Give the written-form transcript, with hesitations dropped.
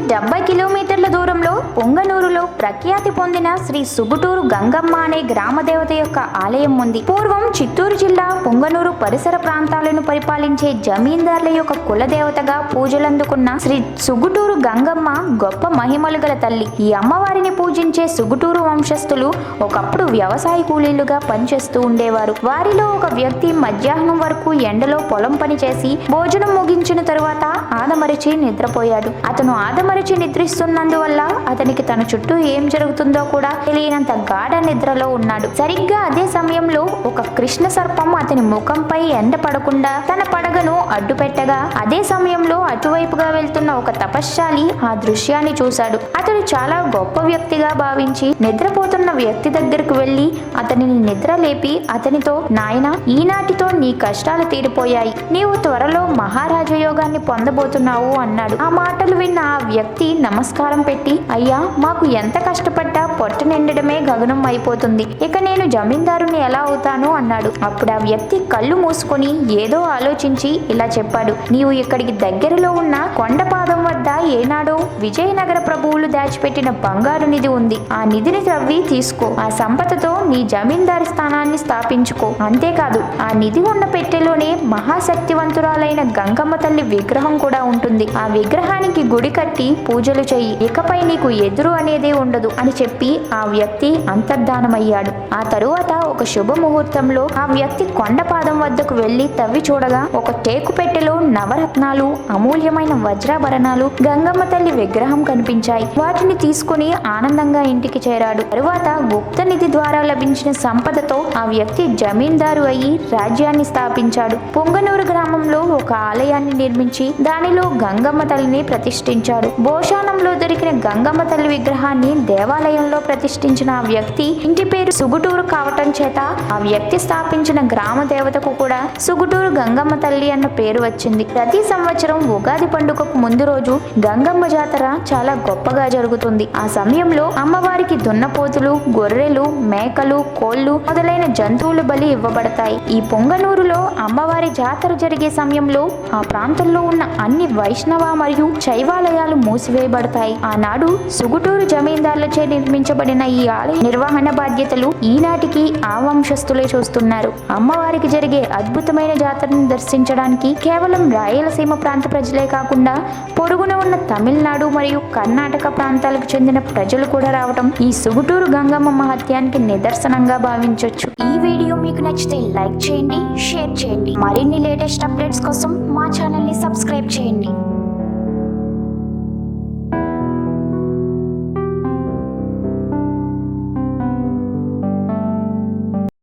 70 కిలోమీటర్ల దూరంలో పొంగనూరులో ప్రఖ్యాతి పొందిన శ్రీ సుగుటూరు గంగమ్మ అనే గ్రామదేవత యొక్క ఆలయం ఉంది. పూర్వం చిత్తూరు జిల్లా పొంగనూరు పరిసర ప్రాంతాలను పరిపాలించే జమీందార్ల యొక్క కులదేవతగా పూజలందుకున్న శ్రీ సుగుటూరు గంగమ్మ గొప్ప మహిమలు గల తల్లి. ఈ అమ్మవారిని పూజించే సుగుటూరు వంశస్థులు ఒకప్పుడు వ్యవసాయ కూలీలుగా పనిచేస్తూ ఉండేవారు. వారిలో ఒక వ్యక్తి మధ్యాహ్నం వరకు ఎండలో పొలం పని చేసి భోజనం ముగించిన తరువాత ఆదమరిచి నిద్రపోయాడు. అతను ఆదమరిచి నిద్రిస్తున్నందువల్ల అతనికి తన చుట్టూ ఏం జరుగుతుందో కూడా తెలియనంత గాఢ నిద్రలో ఉన్నాడు. సరిగ్గా అదే సమయంలో ఒక కృష్ణ సర్పం అతని ముఖంపై ఎండ పడకుండా తన పడగను అడ్డుపెట్టగా అదే సమయంలో అటువైపుగా వెళ్తున్న ఒక తపశ్శాలి ఆ దృశ్యాన్ని చూశాడు. అతడు చాలా గొప్ప వ్యక్తిగా భావించి నిద్రపోతున్న వ్యక్తి దగ్గరకు వెళ్లి అతనిని నిద్ర లేపి అతనితో, నాయనా, ఈనాటితో నీ కష్టాలు తీరిపోయాయి, నీవు త్వరలో మహారాజ యోగాన్ని పొందబోతున్నావు అన్నాడు. ఆ మాటలు విన్న ఆ వ్యక్తి నమస్కారం పెట్టి, అయ్యా, మాకు ఎంత కష్టపడ్డా పొట్ట నిండడమే గగనం అయిపోతుంది, ఇక నేను జమీందారుని ఎలా అవుతాను అన్నాడు. అప్పుడు ఆ వ్యక్తి కళ్ళు మూసుకొని ఏదో ఆలోచించి ఇలా చెప్పాడు, నీవు ఇక్కడికి దగ్గరలో ఉన్న కొండపాదం వద్ద ఏనాడో విజయనగర ప్రభువులు దాచిపెట్టిన బంగారు నిధి ఉంది. ఆ నిధిని త్రవ్వి తీసుకో. ఆ సంపదతో నీ జమీందారి స్థానాన్ని స్థాపించుకో. అంతేకాదు, ఆ నిధి ఉన్న పెట్టెలోనే మహాశక్తివంతురాలైన గంగమ్మ తల్లి విగ్రహం కూడా ఉంటుంది. ఆ విగ్రహానికి గుడి కట్టి పూజలు చెయ్యి, ఇకపై నీకు ఎదురు అనేదే ఉండదు అని చెప్పి ఆ వ్యక్తి అంతర్ధానమయ్యాడు. ఆ తరువాత ఒక శుభముహూర్తంలో ఆ వ్యక్తి కొండపాదం వద్దకు వెళ్లి తవ్వి చూడగా ఒక టేకు పెట్టెలో నవరత్నాలు, అమూల్యమైన వజ్రాభరణాలు, గంగమ్మ తల్లి విగ్రహం కనిపించాయి. వాటిని తీసుకుని ఆనందంగా ఇంటికి చేరాడు. తరువాత గుప్త నిధి ద్వారా లభించిన సంపదతో ఆ వ్యక్తి జమీందారు అయ్యి రాజ్యాన్ని స్థాపించాడు. పొంగనూరు గ్రామంలో ఒక ఆలయాన్ని నిర్మించి దానిలో గంగమ్మ తల్లిని ప్రతిష్ఠించాడు. భోషానంలో దొరికిన గంగమ్మ తల్లి విగ్రహాన్ని దేవాలయంలో ప్రతిష్ఠించిన ఆ వ్యక్తి ఇంటి పేరు సుగుటూరు కావటం చేత ఆ వ్యక్తి స్థాపించిన గ్రామ దేవతకు కూడా సుగుటూరు గంగమ్మ తల్లి అన్న పేరు వచ్చింది. ప్రతి సంవత్సరం ఉగాది పండుగకు ముందు రోజు గంగమ్మ జాతర చాలా గొప్పగా జరుగుతుంది. ఆ సమయంలో అమ్మవారికి దున్నపోతులు, గొర్రెలు, మేకలు, కోళ్లు మొదలైన జంతువులు బలి ఇవ్వబడతాయి. ఈ పొంగనూరులో అమ్మవారి జాతర జరిగే సమయంలో ఆ ప్రాంతంలో ఉన్న అన్ని వైష్ణవ మరియు శైవాలయాలు మూసివేయబడతాయి. ఆనాడు సుగుటూరు జమీందారులచే నిర్మించబడిన ఈ ఆలయ నిర్వహణ బాధ్యతలు ఈనాటికి ఆ వంశస్థులే చూస్తున్నారు. అమ్మవారికి జరిగే అద్భుతమైన జాతరను దర్శించడానికి కేవలం రాయలసీమ ప్రాంత ప్రజలే కాకుండా పొరుగున ఉన్న తమిళనాడు మరియు కర్ణాటక ప్రాంతాలకు చెందిన ప్రజలు కూడా రావటం ఈ సుగుటూరు గంగమ్మ మహత్యానికి నిదర్శనంగా భావించవచ్చు. ఈ వీడియో మీకు నచ్చితే లైక్ చేయండి, షేర్ చేయండి. మరిన్ని లేటెస్ట్ అప్డేట్స్ కోసం మా ఛానల్ ని సబ్స్క్రైబ్ చేయండి.